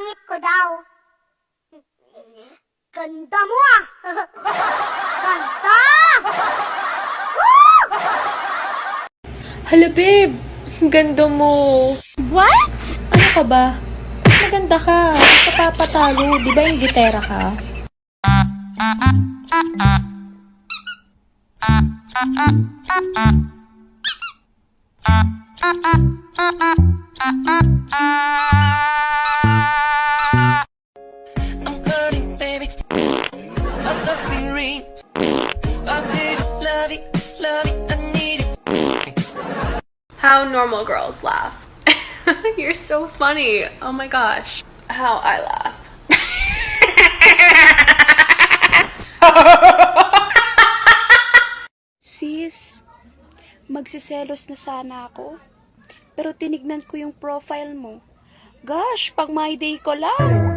pangit ko daw. Ganda mo ah! Ganda! Hala, babe. Ganda mo. What? Ano ka ba? Maganda ka. Papapatalo. Di ba yung gitera ka? I'm hurting, baby. I'm suffering. I need you, love it, I need it. How normal girls laugh. You're so funny. Oh my gosh. How I laugh. Sis, magsiselos na sana ako. Pero tinignan ko yung profile mo. Gosh, pang my day ko lang.